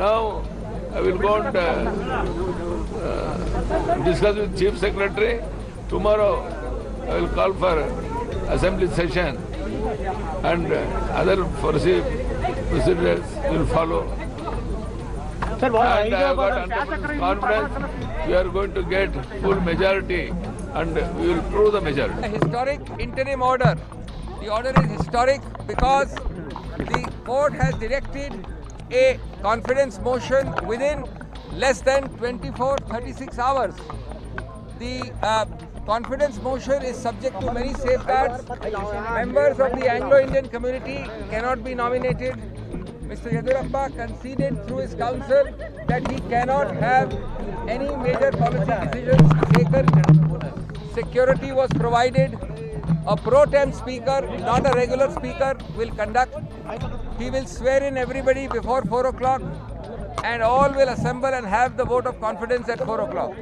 Now I will go and discuss with Chief Secretary. Tomorrow I will call for assembly session and other procedures will follow. And I have got confidence we are going to get full majority and we will prove the majority. A historic interim order. The order is historic because the court has directed a confidence motion within less than 36 hours. The confidence motion is subject to many safeguards. Members of the Anglo-Indian community cannot be nominated. Mr. Yediyurappa conceded through his counsel that he cannot have any major policy decisions taken. Security was provided. A pro tem speaker, not a regular speaker, will conduct. He will swear in everybody before 4 o'clock and all will assemble and have the vote of confidence at 4 o'clock.